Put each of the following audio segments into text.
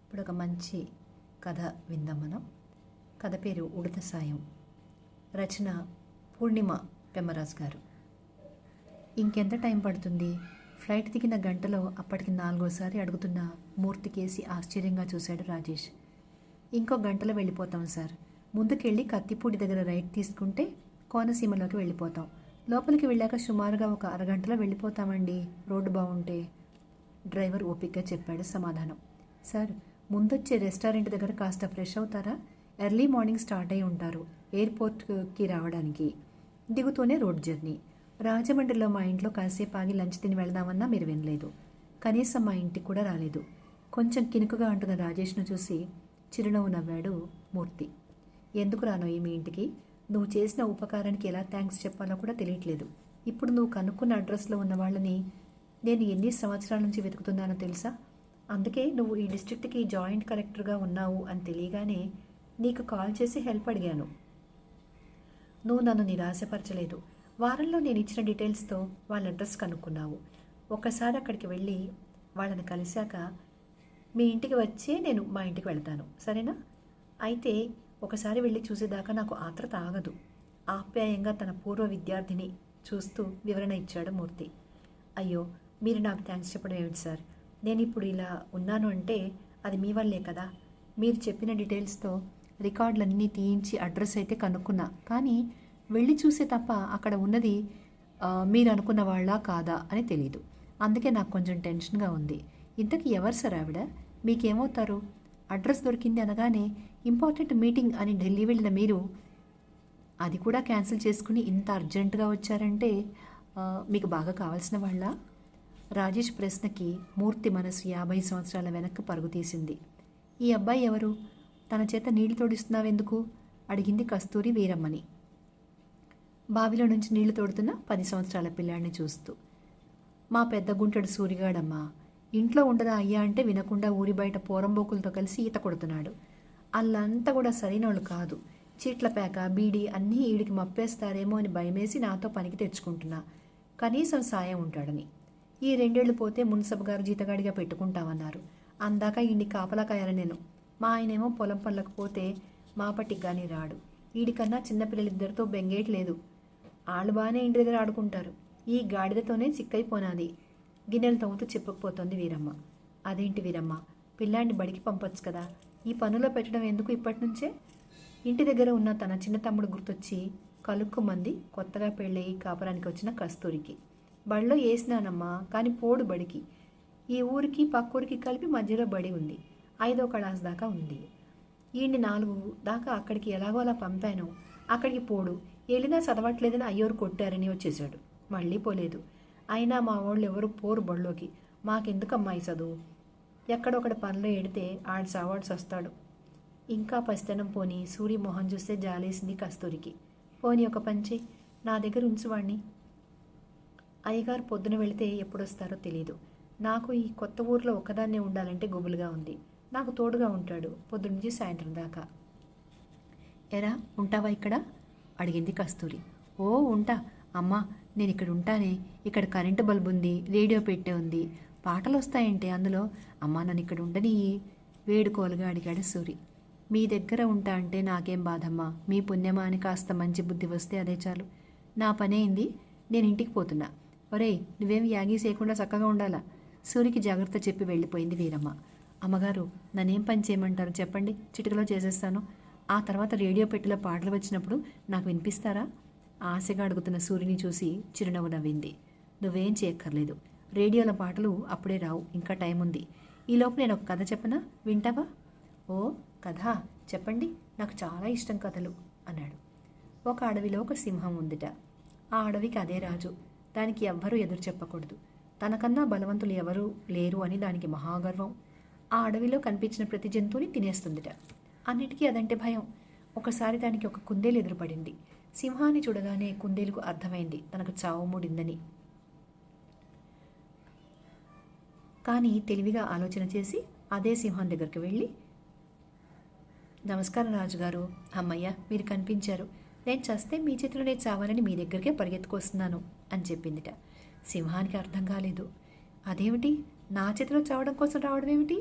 ఇప్పుడు ఒక మంచి కథ విందాం మనం. కథ పేరు ఉడత సాయం. రచన పూర్ణిమ పెమ్మరాజు గారు. ఇంకెంత టైం పడుతుంది? ఫ్లైట్ దిగిన గంటలో అప్పటికి 4వసారి అడుగుతున్న మూర్తికేసి ఆశ్చర్యంగా చూశాడు రాజేష్. ఇంకో గంటలో వెళ్ళిపోతాం సార్. ముందుకెళ్ళి కత్తిపూడి దగ్గర రైట్ తీసుకుంటే కోనసీమలోకి వెళ్ళిపోతాం. లోపలికి వెళ్ళాక సుమారుగా ఒక అరగంటలో వెళ్ళిపోతామండి, రోడ్డు బాగుంటే. డ్రైవర్ ఓపిక్గా చెప్పాడు సమాధానం. సార్, ముందొచ్చే రెస్టారెంట్ దగ్గర కాస్త ఫ్రెష్ అవుతారా? ఎర్లీ మార్నింగ్ స్టార్ట్ అయి ఉంటారు ఎయిర్పోర్ట్కి రావడానికి. దిగుతూనే రోడ్ జర్నీ. రాజమండ్రిలో మా ఇంట్లో కాసేపు ఆగి లంచ్ తిని వెళ్దామన్నా మీరు వినలేదు. కనీసం మా ఇంటికి కూడా రాలేదు. కొంచెం కినుకుగా అంటున్న రాజేష్ను చూసి చిరునవ్వు నవ్వాడు మూర్తి. ఎందుకు రానోయి మీ ఇంటికి? నువ్వు చేసిన ఉపకారానికి ఎలా థ్యాంక్స్ చెప్పాలో కూడా తెలియట్లేదు. ఇప్పుడు నువ్వు కనుక్కున్న అడ్రస్లో ఉన్న వాళ్ళని నేను ఎన్ని సంవత్సరాల నుంచి వెతుకుతున్నానో తెలుసా? అందుకే నువ్వు ఈ డిస్ట్రిక్ట్కి జాయింట్ కలెక్టర్గా ఉన్నావు అని తెలియగానే నీకు కాల్ చేసి హెల్ప్ అడిగాను. నువ్వు నన్ను నిరాశపరచలేదు. వారంలో నేను ఇచ్చిన డీటెయిల్స్తో వాళ్ళ అడ్రస్ కనుక్కున్నావు. ఒక్కసారి అక్కడికి వెళ్ళి వాళ్ళని కలిశాక మీ ఇంటికి వచ్చే నేను మా ఇంటికి వెళ్తాను, సరేనా? అయితే ఒకసారి వెళ్ళి చూసేదాకా నాకు ఆత్రత ఆగదు. ఆప్యాయంగా తన పూర్వ విద్యార్థిని చూస్తూ వివరణ ఇచ్చాడు మూర్తి. అయ్యో, మీరు నాకు థ్యాంక్స్ చెప్పడం ఏమిటి సార్? నేను ఇప్పుడు ఇలా ఉన్నాను అంటే అది మీ వల్లే కదా. మీరు చెప్పిన డీటెయిల్స్తో రికార్డులన్నీ తీయించి అడ్రస్ అయితే కనుక్కున్నా, కానీ వెళ్ళి చూసే తప్ప అక్కడ ఉన్నది మీరు అనుకున్న వాళ్ళ కాదా అని తెలీదు. అందుకే నాకు కొంచెం టెన్షన్గా ఉంది. ఇంతకీ ఎవరు సార్ ఆవిడ? మీకేమవుతారు? అడ్రస్ దొరికింది అనగానే ఇంపార్టెంట్ మీటింగ్ అని ఢిల్లీ వెళ్ళిన మీరు అది కూడా క్యాన్సిల్ చేసుకుని ఇంత అర్జెంటుగా వచ్చారంటే మీకు బాగా కావాల్సిన వాళ్ళ? రాజేష్ ప్రశ్నకి మూర్తి మనసు 50 సంవత్సరాల వెనక్కి పరుగు తీసింది. ఈ అబ్బాయి ఎవరు? తన చేత నీళ్లు తోడిస్తున్నావెందుకు? అడిగింది కస్తూరి వీరమ్మని, బావిలో నుంచి నీళ్లు తోడుతున్న 10 సంవత్సరాల పిల్లాడిని చూస్తూ. మా పెద్ద గుంటడు సూరిగాడమ్మా. ఇంట్లో ఉండదా అయ్యా అంటే వినకుండా ఊరి బయట పోరంబోకులతో కలిసి ఈత కొడుతున్నాడు. అల్లంతా కూడా సరైనోళ్ళు కాదు. చీట్ల పేక, బీడీ అన్నీ ఈడికి మప్పేస్తారేమో అని భయమేసి నాతో పనికి తెచ్చుకుంటున్నా. కనీసం సాయం ఉంటాడని. ఈ 2 ఏళ్లు పోతే మున్సబ్ గారు జీతగాడిగా పెట్టుకుంటామన్నారు. అందాక ఈయన్ని కాపలా కాయాలి నేను. మా ఆయనేమో పొలం పనులకు పోతే మా పట్టికి కానీ రాడు. ఈడికన్నా చిన్నపిల్లలిద్దరితో బెంగేయట్లేదు. వాళ్ళు బాగానే ఇంటి దగ్గర ఆడుకుంటారు. ఈ గాడిదతోనే చిక్కైపోనాది. గిన్నెలు తవ్వుతూ చెప్పుకుపోతోంది వీరమ్మ. అదేంటి వీరమ్మ, పిల్లాడిని బడికి పంపొచ్చు కదా. ఈ పనులో పెట్టడం ఎందుకు ఇప్పటి నుంచే? ఇంటి దగ్గర ఉన్న తన చిన్న తమ్ముడు గుర్తొచ్చి కలుక్కుమంది కొత్తగా పెళ్ళయి కాపురానికి వచ్చిన కస్తూరికి. బడిలో వేసినానమ్మా, కానీ పోడు బడికి. ఈ ఊరికి పక్కూరికి కలిపి మధ్యలో బడి ఉంది. 5వ క్లాస్ దాకా ఉంది. ఈయన్ని 4 దాకా అక్కడికి ఎలాగో అలా పంపాను. అక్కడికి పోడు. వెళ్ళినా చదవట్లేదని అయ్యోరు కొట్టారని వచ్చేసాడు. మళ్ళీ పోలేదు. అయినా మా వాళ్ళు ఎవరు పోరు బడిలోకి. మాకెందుకమ్మా ఈ చదువు? ఎక్కడొక్కడ పనిలో ఎడితే ఆడు సావాడ్స్ వస్తాడు. ఇంకా పసితనం పోని సూర్య మొహం చూస్తే జాలేసింది కస్తూరికి. పోని ఒక పంచి నా దగ్గర ఉంచువాణ్ణి. అయ్యగారు పొద్దున వెళితే ఎప్పుడొస్తారో తెలీదు. నాకు ఈ కొత్త ఊర్లో ఒక్కదాన్నే ఉండాలంటే గుబులుగా ఉంది. నాకు తోడుగా ఉంటాడు పొద్దునుంచి సాయంత్రం దాకా. ఎరా, ఉంటావా ఇక్కడ? అడిగింది కస్తూరి. ఓ ఉంటా అమ్మా, నేను ఇక్కడ ఉంటానే. ఇక్కడ కరెంటు బల్బు ఉంది, రేడియో పెట్టే ఉంది, పాటలు వస్తాయంటే అందులో. అమ్మా, నన్ను ఇక్కడ ఉండని వేడుకోలుగా అడిగాడు సూరి. మీ దగ్గర ఉంటా అంటే నాకేం బాధమ్మా. మీ పుణ్యమా అని కాస్త మంచి బుద్ధి వస్తే అదే చాలు. నా పనేయింది, నేను ఇంటికి పోతున్నా. ఒరేయ్, నువ్వేం యాగీ చేయకుండా చక్కగా ఉండాలా. సూరికి జాగ్రత్త చెప్పి వెళ్ళిపోయింది వీరమ్మ. అమ్మగారు, నన్నేం పని చేయమంటారు చెప్పండి, చిటికలో చేసేస్తాను. ఆ తర్వాత రేడియో పెట్టెలో పాటలు వచ్చినప్పుడు నాకు వినిపిస్తారా? ఆశగా అడుగుతున్న సూరిని చూసి చిరునవ్వు నవ్వింది. నువ్వేం చేయక్కర్లేదు. రేడియోల పాటలు అప్పుడే రావు, ఇంకా టైం ఉంది. ఈలోపు నేను ఒక కథ చెప్పనా, వింటావా? ఓ కథ చెప్పండి, నాకు చాలా ఇష్టం కథలు అన్నాడు. ఒక అడవిలో ఒక సింహం ఉందిట. ఆ అడవికి అదే రాజు. దానికి ఎవ్వరూ ఎదురు చెప్పకూడదు. తనకన్నా బలవంతులు ఎవరూ లేరు అని దానికి మహాగర్వం. ఆ అడవిలో కనిపించిన ప్రతి జంతువుని తినేస్తుందిట. అన్నిటికీ అదంటే భయం. ఒకసారి దానికి ఒక కుందేలు ఎదురుపడింది. సింహాన్ని చూడగానే కుందేలుకు అర్థమైంది తనకు చావు మూడిందని. కానీ తెలివిగా ఆలోచన చేసి అదే సింహం దగ్గరికి వెళ్ళి, నమస్కారం రాజుగారు, అమ్మయ్య మీరు కనిపించారు. నేను చస్తే మీ చేతిలోనే చావాలని మీ దగ్గరికే పరిగెత్తుకొస్తున్నాను అని చెప్పిందిట. సింహానికి అర్థం కాలేదు. అదేమిటి, నా చేతిలో చావడం కోసం రావడం ఏమిటి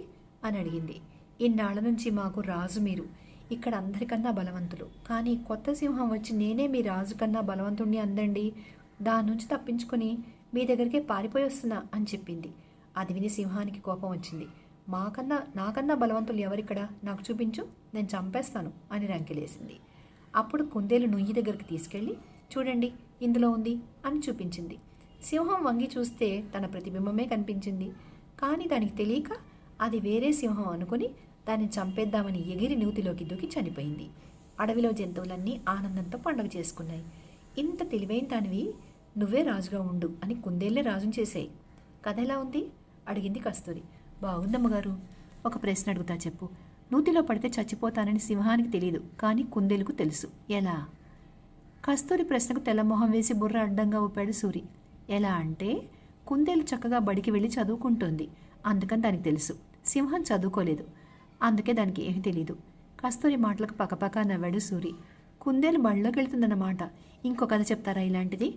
అని అడిగింది. ఇన్నాళ్ల నుంచి మాకు రాజు మీరు, ఇక్కడ అందరికన్నా బలవంతులు, కానీ కొత్త సింహం వచ్చి నేనే మీ రాజు కన్నా బలవంతుణ్ణి అందండి, దాని నుంచి తప్పించుకొని మీ దగ్గరికే పారిపోయి వస్తున్నా అని చెప్పింది. అది విని సింహానికి కోపం వచ్చింది. నాకన్నా బలవంతులు ఎవరిక్కడ, నాకు చూపించు, నేను చంపేస్తాను అని రంకెలేసింది. అప్పుడు కుందేలు నుయ్యి దగ్గరికి తీసుకెళ్ళి చూడండి ఇందులో ఉంది అని చూపించింది. సింహం వంగి చూస్తే తన ప్రతిబింబమే కనిపించింది. కానీ దానికి తెలియక అది వేరే సింహం అనుకుని దాన్ని చంపేద్దామని ఎగిరి నూతిలోకి దూకి చనిపోయింది. అడవిలో జంతువులన్నీ ఆనందంతో పండుగ చేసుకున్నాయి. ఇంత తెలివైన దానివి, నువ్వే రాజుగా ఉండు అని కుందేళ్లే రాజుని చేసాయి. కథ ఎలా ఉంది అడిగింది కస్తూరి. బాగుందమ్మగారు. ఒక ప్రశ్న అడుగుతా చెప్పు. నూతిలో పడితే చచ్చిపోతానని సింహానికి తెలియదు, కానీ కుందేలుకు తెలుసు. ఎలా? కస్తూరి ప్రశ్నకు తెల్లమొహం వేసి బుర్ర అడ్డంగా ఊపాడు సూరి. ఎలా అంటే, కుందేలు చక్కగా బడికి వెళ్ళి చదువుకుంటోంది, అందుకని దానికి తెలుసు. సింహం చదువుకోలేదు, అందుకే దానికి ఏమీ తెలీదు. కస్తూరి మాటలకు పకపక నవ్వాడు సూరి. కుందేలు బడిలోకి వెళ్తుందన్నమాట. ఇంకో కథ చెప్తారా ఇలాంటిది?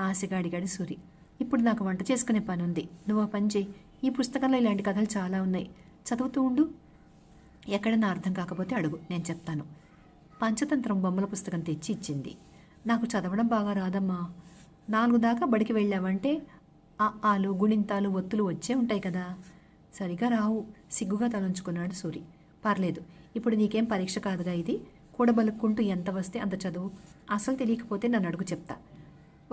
ఆశగా అడిగాడు సూరి. ఇప్పుడు నాకు వంట చేసుకునే పని ఉంది, నువ్వు ఆ పని చేయి. ఈ పుస్తకంలో ఇలాంటి కథలు చాలా ఉన్నాయి, చదువుతూ ఉండు. ఎక్కడన్నా అర్థం కాకపోతే అడుగు, నేను చెప్తాను. పంచతంత్రం బొమ్మల పుస్తకం తెచ్చి ఇచ్చింది. నాకు చదవడం బాగా రాదమ్మా. 4 దాకా బడికి వెళ్ళావంటే ఆలు గుణింతాలు ఒత్తులు వచ్చే ఉంటాయి కదా. సరిగా రావు, సిగ్గుగా తలంచుకున్నాడు సూరి. పర్లేదు, ఇప్పుడు నీకేం పరీక్ష కాదుగా ఇది. కూడబలుక్కుంటూ ఎంత వస్తే అంత చదువు. అసలు తెలియకపోతే నన్ను అడుగు, చెప్తా.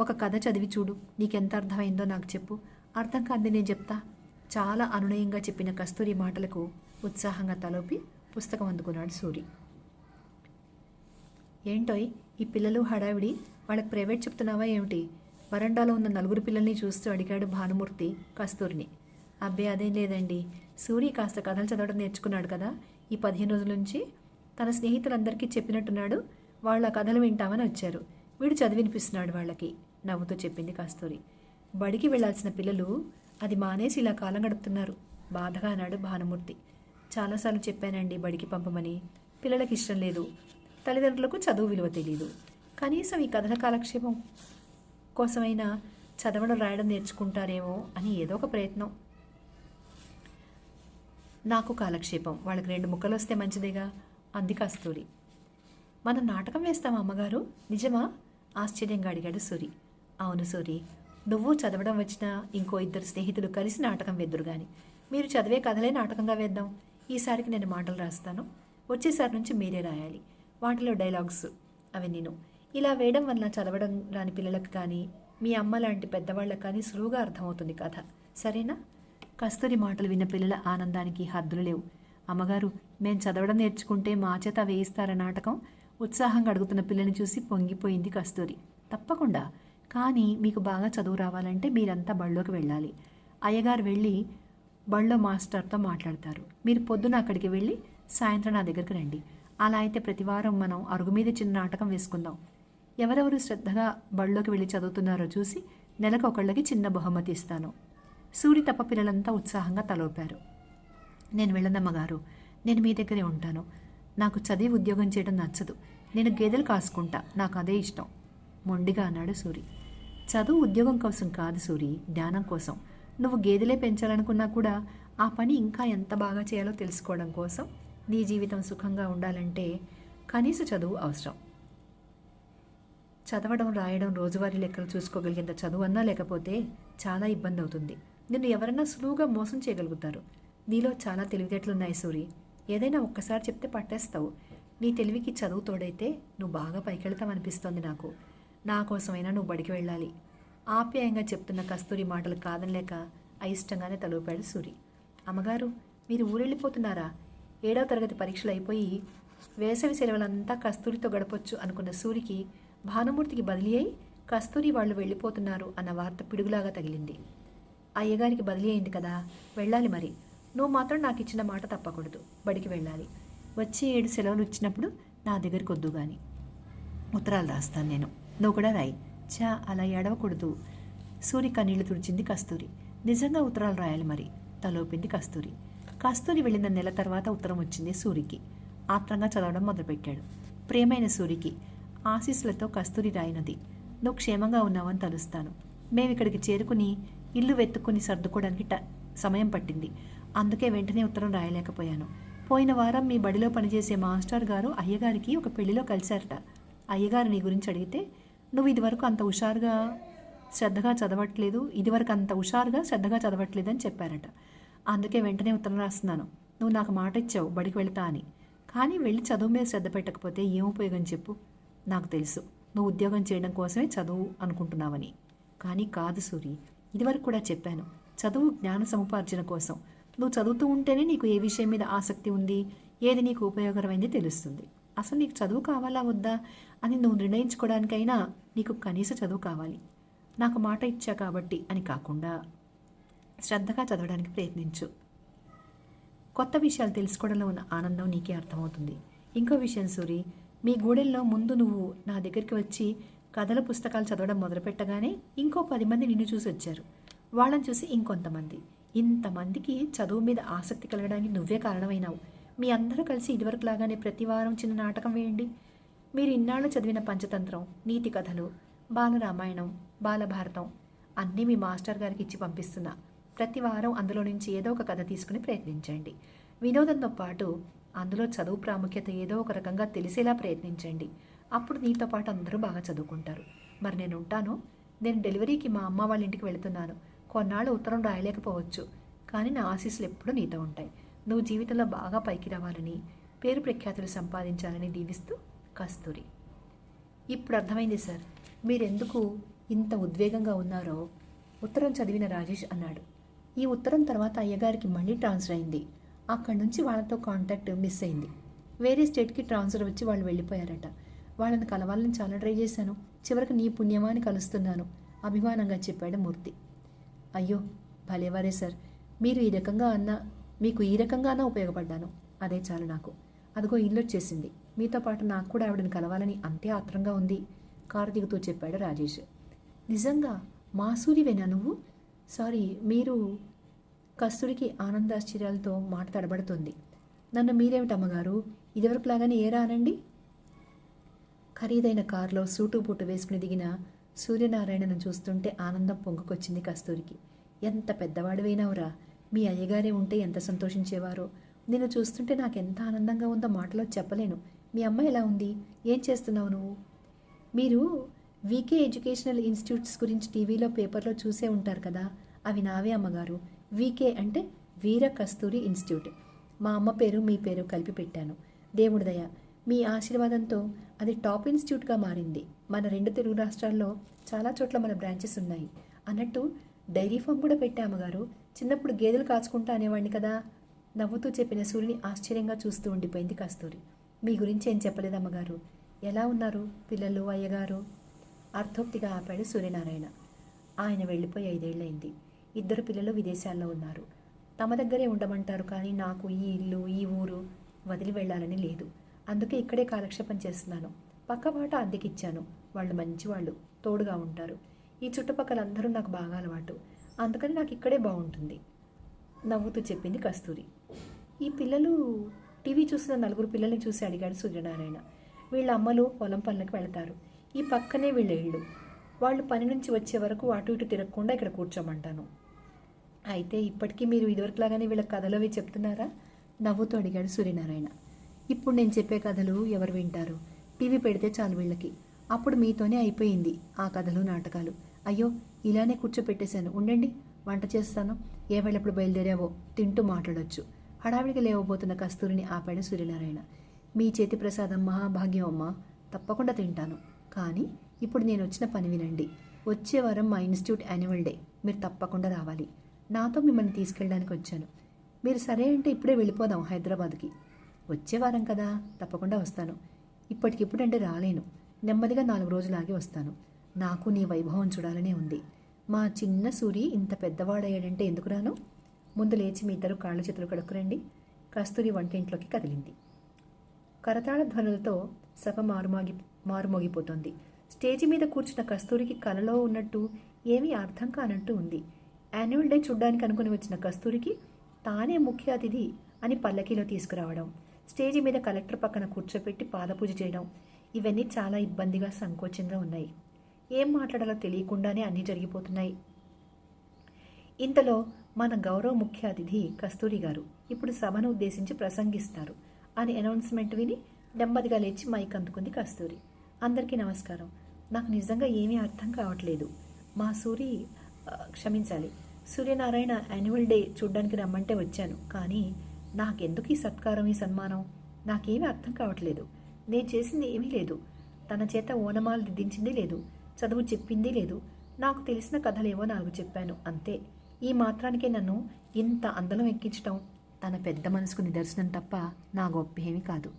ఒక కథ చదివి చూడు, నీకెంత అర్థమైందో నాకు చెప్పు. అర్థం కాదు నేను చెప్తా. చాలా అనునయంగా చెప్పిన కస్తూరి మాటలకు ఉత్సాహంగా తలోపి పుస్తకం అందుకున్నాడు సూరి. ఏంటోయ్ ఈ పిల్లలు హడావిడి, వాళ్ళకి ప్రైవేట్ చెప్తున్నావా ఏమిటి? వరండాలో ఉన్న 4 పిల్లల్ని చూస్తూ అడిగాడు భానుమూర్తి కస్తూరిని. అబ్బే అదేం లేదండి, సూరి కాస్త కథలు చదవడం నేర్చుకున్నాడు కదా ఈ 15 రోజుల నుంచి. తన స్నేహితులందరికీ చెప్పినట్టున్నాడు, వాళ్ళ కథలు వింటామని వచ్చారు. వీడు చదివినిపిస్తున్నాడు వాళ్ళకి, నవ్వుతూ చెప్పింది కస్తూరి. బడికి వెళ్లాల్సిన పిల్లలు అది మానేసి ఇలా కాలం గడుపుతున్నారు, బాధగా అన్నాడు భానుమూర్తి. చాలాసార్లు చెప్పానండి బడికి పంపమని, పిల్లలకి ఇష్టం లేదు. తల్లిదండ్రులకు చదువు విలువ తెలియదు. కనీసం ఈ కథల కాలక్షేపం కోసమైనా చదవడం రాయడం నేర్చుకుంటారేమో అని ఏదో ఒక ప్రయత్నం. నాకు కాలక్షేపం, వాళ్ళకి 2 ముక్కలు వస్తే మంచిదేగా అంది కస్తూరి. మనం నాటకం వేస్తామా అమ్మగారు, నిజమా? ఆశ్చర్యంగా అడిగాడు సూరి. అవును సూరి, నువ్వు చదవడం వచ్చినా ఇంకో 2 స్నేహితులు కలిసి నాటకం వేద్దురు గాని. మీరు చదివే కథలే నాటకంగా వేద్దాం. ఈసారికి నేను మాటలు రాస్తాను, వచ్చేసారి నుంచి మీరే రాయాలి. వాటిలో డైలాగ్స్ అవి నేను. ఇలా వేయడం వల్ల చదవడం రాని పిల్లలకు కానీ మీ అమ్మ లాంటి పెద్దవాళ్ళకి కానీ సులువుగా అర్థమవుతుంది కథ, సరేనా? కస్తూరి మాటలు విన్న పిల్లల ఆనందానికి హద్దులు లేవు. అమ్మగారు, మేం చదవడం నేర్చుకుంటే మా చేత వేయిస్తారా నాటకం? ఉత్సాహంగా అడుగుతున్న పిల్లని చూసి పొంగిపోయింది కస్తూరి. తప్పకుండా, కానీ మీకు బాగా చదువు రావాలంటే మీరంతా బళ్ళోకి వెళ్ళాలి. అయ్యగారు వెళ్ళి బళ్ళో మాస్టర్తో మాట్లాడతారు. మీరు పొద్దున అక్కడికి వెళ్ళి సాయంత్రం నా దగ్గరికి రండి. అలా అయితే ప్రతివారం మనం అరుగు మీద చిన్న నాటకం వేసుకుందాం. ఎవరెవరు శ్రద్ధగా బళ్ళోకి వెళ్ళి చదువుతున్నారో చూసి నెలకు ఒకళ్ళకి చిన్న బహుమతి ఇస్తాను. సూరి తప్ప పిల్లలంతా ఉత్సాహంగా తలోపారు. నేను వెళ్ళనమ్మగారు, నేను మీ దగ్గరే ఉంటాను. నాకు చదివి ఉద్యోగం చేయడం నచ్చదు. నేను గేదెలు కాసుకుంటా, నాకు అదే ఇష్టం మొండిగా అన్నాడు సూరి. చదువు ఉద్యోగం కోసం కాదు సూరి, జ్ఞానం కోసం. నువ్వు గేదెలే పెంచాలనుకున్నా కూడా ఆ పని ఇంకా ఎంత బాగా చేయాలో తెలుసుకోవడం కోసం. నీ జీవితం సుఖంగా ఉండాలంటే కనీస చదువు అవసరం. చదవడం రాయడం రోజువారీ లెక్కలు చూసుకోగలిగేంత చదువు అన్నా లేకపోతే చాలా ఇబ్బంది అవుతుంది. నిన్ను ఎవరన్నా సులువుగా మోసం చేయగలుగుతారు. నీలో చాలా తెలివితేటలున్నాయి సూరి, ఏదైనా ఒక్కసారి చెప్తే పట్టేస్తావు. నీ తెలివికి చదువు తోడైతే నువ్వు బాగా పైకెళ్తామనిపిస్తోంది నాకు. నా కోసమైనా నువ్వు బడికి వెళ్ళాలి. ఆప్యాయంగా చెప్తున్న కస్తూరి మాటలు కాదనలేక అయిష్టంగానే తలూపాడు సూరి. అమ్మగారు, మీరు ఊరెళ్ళిపోతున్నారా? 7వ తరగతి పరీక్షలు అయిపోయి వేసవి సెలవులంతా కస్తూరితో గడపొచ్చు అనుకున్న సూరికి భానుమూర్తికి బదిలీ అయి కస్తూరి వాళ్ళు వెళ్ళిపోతున్నారు అన్న వార్త పిడుగులాగా తగిలింది. అయ్యగారికి బదిలీ అయింది కదా, వెళ్ళాలి మరి. నువ్వు మాత్రం నాకు ఇచ్చిన మాట తప్పకూడదు, బడికి వెళ్ళాలి. వచ్చే 7 సెలవులు ఇచ్చినప్పుడు నా దగ్గరికి వద్దు కానీ ఉత్తరాలు రాస్తాను నేను, నువ్వు కూడా రాయి. చా, అలా ఏడవకూడదు. సూరి కన్నీళ్లు తుడిచింది కస్తూరి. నిజంగా ఉత్తరాలు రాయాలి మరి, తలోపింది కస్తూరి. కస్తూరి వెళ్ళిన నెల తర్వాత ఉత్తరం వచ్చింది సూరికి. ఆత్రంగా చదవడం మొదలుపెట్టాడు. ప్రేమైన సూరికి, ఆశీస్సులతో కస్తూరి రాయినది. నువ్వు క్షేమంగా ఉన్నావని తలుస్తాను. మేమిక్కడికి చేరుకుని ఇల్లు వెతుక్కుని సర్దుకోవడానికి సమయం పట్టింది. అందుకే వెంటనే ఉత్తరం రాయలేకపోయాను. పోయిన వారం మీ బడిలో పనిచేసే మాస్టర్ గారు అయ్యగారికి ఒక పెళ్లిలో కలిశారట. అయ్యగారు నీ గురించి అడిగితే నువ్వు ఇదివరకు అంత హుషారుగా శ్రద్ధగా చదవట్లేదని చెప్పారట. అందుకే వెంటనే ఉత్తరం రాస్తున్నాను. నువ్వు నాకు మాట ఇచ్చావు బడికి వెళ్తా అని. కానీ వెళ్ళి చదువు మీద శ్రద్ధ పెట్టకపోతే ఏం ఉపయోగం చెప్పు? నాకు తెలుసు నువ్వు ఉద్యోగం చేయడం కోసమే చదువు అనుకుంటున్నావని. కానీ కాదు సూరి, ఇదివరకు కూడా చెప్పాను, చదువు జ్ఞాన సముపార్జన కోసం. నువ్వు చదువుతూ ఉంటేనే నీకు ఏ విషయం మీద ఆసక్తి ఉంది, ఏది నీకు ఉపయోగకరమైంది తెలుస్తుంది. అసలు నీకు చదువు కావాలా వద్దా అని నువ్వు నిర్ణయించుకోవడానికైనా నీకు కనీస చదువు కావాలి. నాకు మాట ఇచ్చా కాబట్టి అని కాకుండా శ్రద్ధగా చదవడానికి ప్రయత్నించు. కొత్త విషయాలు తెలుసుకోవడంలో ఉన్న ఆనందం నీకే అర్థమవుతుంది. ఇంకో విషయం సూరి, మీ గూడెల్లో ముందు నువ్వు నా దగ్గరికి వచ్చి కథల పుస్తకాలు చదవడం మొదలుపెట్టగానే ఇంకో 10 మంది నిన్ను చూసి వచ్చారు. వాళ్ళని చూసి ఇంకొంతమంది. ఇంతమందికి చదువు మీద ఆసక్తి కలగడానికి నువ్వే కారణమైనావు. మీ అందరూ కలిసి ఇదివరకు లాగానే ప్రతి వారం చిన్న నాటకం వేయండి. మీరు ఇన్నాళ్ళు చదివిన పంచతంత్రం, నీతి కథలు, బాలరామాయణం, బాలభారతం అన్నీ మీ మాస్టర్ గారికి ఇచ్చి పంపిస్తున్నా. ప్రతి వారం అందులో నుంచి ఏదో ఒక కథ తీసుకుని ప్రయత్నించండి. వినోదంతో పాటు అందులో చదువు ప్రాముఖ్యత ఏదో ఒక రకంగా తెలిసేలా ప్రయత్నించండి. అప్పుడు నీతో పాటు అందరూ బాగా చదువుకుంటారు. మరి నేను ఉంటాను. నేను డెలివరీకి మా అమ్మ వాళ్ళ ఇంటికి వెళుతున్నాను. కొన్నాళ్ళు ఉత్తరం రాయలేకపోవచ్చు, కానీ నా ఆశీస్సులు ఎప్పుడూ నీతో ఉంటాయి. నువ్వు జీవితంలో బాగా పైకి రావాలని, పేరు ప్రఖ్యాతులు సంపాదించాలని దీవిస్తూ కస్తూరి. ఇప్పుడు అర్థమైంది సార్, మీరెందుకు ఇంత ఉద్వేగంగా ఉన్నారో. ఉత్తరం చదివిన రాజేష్ అన్నాడు. ఈ ఉత్తరం తర్వాత అయ్యగారికి మళ్ళీ ట్రాన్స్ఫర్ అయింది. అక్కడి నుంచి వాళ్ళతో కాంటాక్ట్ మిస్ అయింది. వేరే స్టేట్కి ట్రాన్స్ఫర్ వచ్చి వాళ్ళు వెళ్ళిపోయారట. వాళ్ళని కలవాలని చాలా ట్రై చేశాను. చివరికి నీ పుణ్యమాని కలుస్తున్నాను అభిమానంగా చెప్పాడు మూర్తి. అయ్యో భలేవారే సార్, మీకు ఈ రకంగానా ఉపయోగపడ్డాను. అదే చాలు నాకు. అదిగో ఇల్లు వచ్చేసింది. మీతో పాటు నాకు కూడా ఆవిడని కలవాలని అంతే ఆత్రంగా ఉంది కారు దిగుతూ చెప్పాడు రాజేష్. నిజంగా మాసూరివేనా నువ్వు? సారీ, మీరు? కస్తూరికి ఆనందాశ్చర్యాలతో మాట తడబడుతుంది. నన్ను మీరేమిటమ్మగారు, ఇదివరకులాగానే ఏ రానండి? ఖరీదైన కారులో సూటు బూటు వేసుకుని దిగిన సూర్యనారాయణను చూస్తుంటే ఆనందం పొంగుకొచ్చింది కస్తూరికి. ఎంత పెద్దవాడివైనావురా, మీ అయ్యగారే ఉంటే ఎంత సంతోషించేవారో. నిన్ను చూస్తుంటే నాకెంత ఆనందంగా ఉందో మాటలో చెప్పలేను. మీ అమ్మ ఎలా ఉంది? ఏం చేస్తున్నావు నువ్వు? మీరు వీకే ఎడ్యుకేషనల్ ఇన్స్టిట్యూట్స్ గురించి టీవీలో పేపర్లో చూసే ఉంటారు కదా, అవి నావే అమ్మగారు. వీకే అంటే వీర కస్తూరి ఇన్స్టిట్యూట్. మా అమ్మ పేరు మీ పేరు కలిపి పెట్టాను. దేవుడి దయ, మీ ఆశీర్వాదంతో అది టాప్ ఇన్స్టిట్యూట్గా మారింది. మన 2 తెలుగు రాష్ట్రాల్లో చాలా చోట్ల మన బ్రాంచెస్ ఉన్నాయి. అన్నట్టు డైరీ ఫామ్ కూడా పెట్టా అమ్మగారు. చిన్నప్పుడు గేదెలు కాచుకుంటా అనేవాడిని కదా. నవ్వుతూ చెప్పిన సూర్యుని ఆశ్చర్యంగా చూస్తూ ఉండిపోయింది కస్తూరి. మీ గురించి ఏం చెప్పలేదు అమ్మగారు. ఎలా ఉన్నారు పిల్లలు, అయ్యగారు? అర్థోక్తిగా ఆపాడు సూర్యనారాయణ. ఆయన వెళ్ళిపోయి 5 ఏళ్ళైంది. 2 పిల్లలు విదేశాల్లో ఉన్నారు. తమ దగ్గరే ఉండమంటారు, కానీ నాకు ఈ ఇల్లు, ఈ ఊరు వదిలి వెళ్ళాలని లేదు. అందుకే ఇక్కడే కాలక్షేపం చేస్తున్నాను. పక్కపాట అద్దెకిచ్చాను. వాళ్ళు మంచివాళ్ళు, తోడుగా ఉంటారు. ఈ చుట్టుపక్కల అందరూ నాకు బాగా అలవాటు. అందుకని నాకు ఇక్కడే బాగుంటుంది నవ్వుతూ చెప్పింది కస్తూరి. ఈ పిల్లలు? టీవీ చూసిన 4 పిల్లల్ని చూసి అడిగాడు సూర్యనారాయణ. వీళ్ళ అమ్మలు పొలం పనులకు వెళతారు. ఈ పక్కనే వీళ్ళ ఇళ్ళు. వాళ్ళు పని నుంచి వచ్చే వరకు అటు ఇటు తిరగకుండా ఇక్కడ కూర్చోమంటాను. అయితే ఇప్పటికీ మీరు ఇదివరకులాగానే వీళ్ళ కథలవి చెప్తున్నారా? నవ్వుతూ అడిగాడు సూర్యనారాయణ. ఇప్పుడు నేను చెప్పే కథలు ఎవరు వింటారు? టీవీ పెడితే చాలు వీళ్ళకి. అప్పుడు మీతోనే అయిపోయింది ఆ కథలు, నాటకాలు. అయ్యో ఇలానే కూర్చోపెట్టేశాను. ఉండండి, వంట చేస్తాను. ఏ వేళప్పుడు బయలుదేరావో తింటూ మాట్లాడొచ్చు. హడావిడికి లేవబోతున్న కస్తూరిని ఆపాడు సూర్యనారాయణ. మీ చేతి ప్రసాదం మహాభాగ్యం అమ్మా, తప్పకుండా తింటాను. కానీ ఇప్పుడు నేను వచ్చిన పని వినండి. వచ్చే వారం మా ఇన్స్టిట్యూట్ యాన్యువల్ డే. మీరు తప్పకుండా రావాలి. నాతో మిమ్మల్ని తీసుకెళ్ళడానికి వచ్చాను. మీరు సరే అంటే ఇప్పుడే వెళ్ళిపోదాం హైదరాబాద్కి. వచ్చే వారం కదా, తప్పకుండా వస్తాను. ఇప్పటికిప్పుడంటే రాలేను. నెమ్మదిగా 4 రోజులు ఆగి వస్తాను. నాకు నీ వైభవం చూడాలనే ఉంది. మా చిన్న సూరి ఇంత పెద్దవాడయ్యాడంటే ఎందుకు రాను? ముందు లేచి మీ ఇద్దరు కాళ్ళు చేతులు కడుక్కురండి. కస్తూరి వంటింట్లోకి కదిలింది. కరతాళ ధ్వనులతో సభ మారుమోగిపోతోంది. స్టేజి మీద కూర్చున్న కస్తూరికి కలలో ఉన్నట్టు ఏమీ అర్థం కానట్టు ఉంది. యాన్యువల్ డే చూడ్డానికి అనుకుని వచ్చిన కస్తూరికి తానే ముఖ్య అతిథి అని పల్లకీలో తీసుకురావడం, స్టేజి మీద కలెక్టర్ పక్కన కూర్చోపెట్టి పాదపూజ చేయడం, ఇవన్నీ చాలా ఇబ్బందిగా, సంకోచంగా ఉన్నాయి. ఏం మాట్లాడాలో తెలియకుండానే అన్నీ జరిగిపోతున్నాయి. ఇంతలో మన గౌరవ ముఖ్య అతిథి కస్తూరి గారు ఇప్పుడు సభను ఉద్దేశించి ప్రసంగిస్తారు అని అనౌన్స్మెంట్ విని నెమ్మదిగా లేచి మైక్ అందుకుంది కస్తూరి. అందరికీ నమస్కారం. నాకు నిజంగా ఏమీ అర్థం కావట్లేదు. మా క్షమించాలి, సూర్యనారాయణ యాన్యువల్ డే చూడ్డానికి రమ్మంటే వచ్చాను. కానీ నాకెందుకు ఈ సత్కారం, ఈ సన్మానం? నాకేమీ అర్థం కావట్లేదు. నేను చేసింది ఏమీ లేదు. తన చేత ఓనమాలు దిద్దించింది లేదు, చదువు చెప్పింది లేదు. నాకు తెలిసిన కథలేవో 4 చెప్పాను అంతే. ఈ మాత్రానికే నన్ను ఇంత అందలం ఎక్కించటం తన పెద్ద మనసుకు నిదర్శనం తప్ప నా గొప్ప ఏమీ కాదు.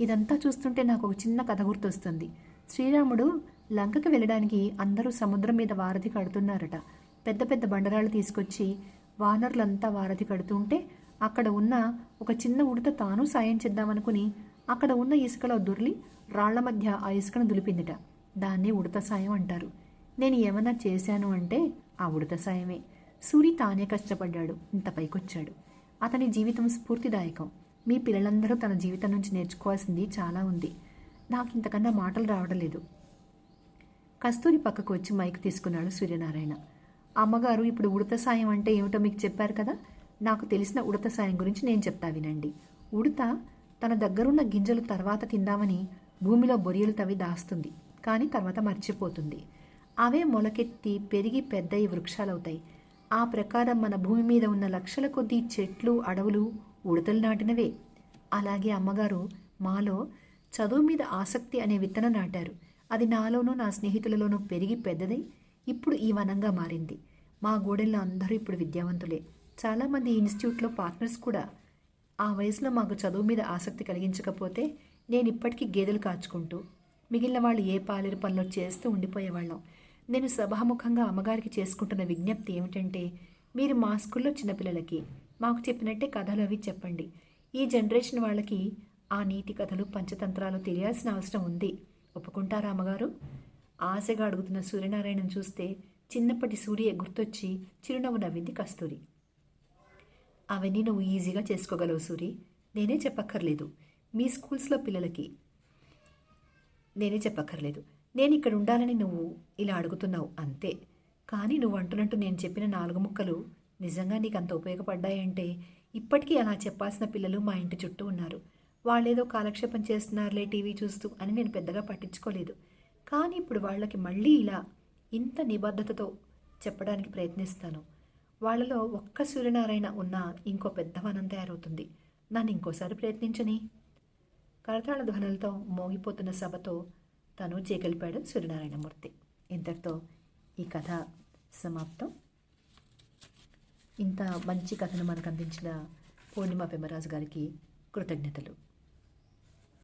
ఇదంతా చూస్తుంటే నాకు ఒక చిన్న కథ గుర్తొస్తుంది. శ్రీరాముడు లంకకి వెళ్ళడానికి అందరూ సముద్రం మీద వారధి కడుతున్నారట. పెద్ద పెద్ద బండరాళ్ళు తీసుకొచ్చి వానరులంతా వారధి కడుతుంటే అక్కడ ఉన్న ఒక చిన్న ఉడత తాను సాయం చేద్దామనుకుని అక్కడ ఉన్న ఇసుకలో దొర్లి రాళ్ల మధ్య ఆ ఇసుకను దులిపిందిట. దాన్ని ఉడత సాయం అంటారు. నేను ఏమన్నా చేశాను అంటే ఆ ఉడత సాయమే. సూరి తానే కష్టపడ్డాడు, ఇంత పైకొచ్చాడు. అతని జీవితం స్ఫూర్తిదాయకం. మీ పిల్లలందరూ తన జీవితం నుంచి నేర్చుకోవాల్సింది చాలా ఉంది. నాకు ఇంతకన్నా మాటలు రావడం లేదు. కస్తూరి పక్కకు వచ్చి మైక్ తీసుకున్నాడు సూర్యనారాయణ. అమ్మగారు ఇప్పుడు ఉడత సాయం అంటే ఏమిటో మీకు చెప్పారు కదా. నాకు తెలిసిన ఉడత సాయం గురించి నేను చెప్తా వినండి. ఉడత తన దగ్గరున్న గింజలు తర్వాత తిందామని భూమిలో బొరియలు తవ్వి దాస్తుంది. కానీ తర్వాత మర్చిపోతుంది. అవే మొలకెత్తి పెరిగి పెద్దయి వృక్షాలవుతాయి. ఆ ప్రకారం మన భూమి మీద ఉన్న లక్షల కొద్దీ చెట్లు, అడవులు ఉడతలు నాటినవే. అలాగే అమ్మగారు మాలో చదువు మీద ఆసక్తి అనే విత్తనం నాటారు. అది నాలోనూ నా స్నేహితులలోనూ పెరిగి పెద్దదై ఇప్పుడు ఈ వనంగా మారింది. మా గూడెల్లో అందరూ ఇప్పుడు విద్యావంతులే. చాలామంది ఇన్స్టిట్యూట్లో పార్ట్నర్స్ కూడా. ఆ వయసులో మాకు చదువు మీద ఆసక్తి కలిగించకపోతే నేను ఇప్పటికీ గేదెలు కాచుకుంటూ మిగిలిన వాళ్ళు ఏ పాలేరు పనులు చేస్తూ ఉండిపోయేవాళ్ళం. నేను సభాముఖంగా అమ్మగారికి చేసుకుంటున్న విజ్ఞప్తి ఏమిటంటే, మీరు మా స్కూల్లో చిన్నపిల్లలకి మాకు చెప్పినట్టే కథలు అవి చెప్పండి. ఈ జనరేషన్ వాళ్ళకి ఆ నీతి కథలు, పంచతంత్రాలు తెలియాల్సిన అవసరం ఉంది. ఒప్పుకుంటారా అమ్మగారు? ఆశగా అడుగుతున్న సూర్యనారాయణను చూస్తే చిన్నప్పటి సూర్య గుర్తొచ్చి చిరునవ్వు నవ్వింది కస్తూరి. అవన్నీ నువ్వు ఈజీగా చేసుకోగలవు సూరి. నేనే చెప్పక్కర్లేదు. మీ స్కూల్స్లో పిల్లలకి నేనే చెప్పక్కర్లేదు. నేను ఇక్కడ ఉండాలని నువ్వు ఇలా అడుగుతున్నావు అంతే. కానీ నువ్వు అంటున్నట్టు నేను చెప్పిన 4 ముక్కలు నిజంగా నీకు అంత ఉపయోగపడ్డాయంటే ఇప్పటికీ అలా చెప్పాల్సిన పిల్లలు మా ఇంటి చుట్టూ ఉన్నారు. వాళ్ళేదో కాలక్షేపం చేస్తున్నారులే టీవీ చూస్తూ అని నేను పెద్దగా పట్టించుకోలేదు. కానీ ఇప్పుడు వాళ్ళకి మళ్ళీ ఇలా ఇంత నిబద్ధతతో చెప్పడానికి ప్రయత్నిస్తాను. వాళ్ళలో ఒక్క సూర్యనారాయణ ఉన్న ఇంకో పెద్ద వనం తయారవుతుంది. నన్ను ఇంకోసారి ప్రయత్నించని. కరతాళ ధ్వనులతో మోగిపోతున్న సభతో తను చేకలిపాడు సూర్యనారాయణమూర్తి. ఇంతటితో ఈ కథ సమాప్తం. ఇంత మంచి కథను మనకు అందించిన పూర్ణిమ పెమ్మరాజు గారికి కృతజ్ఞతలు.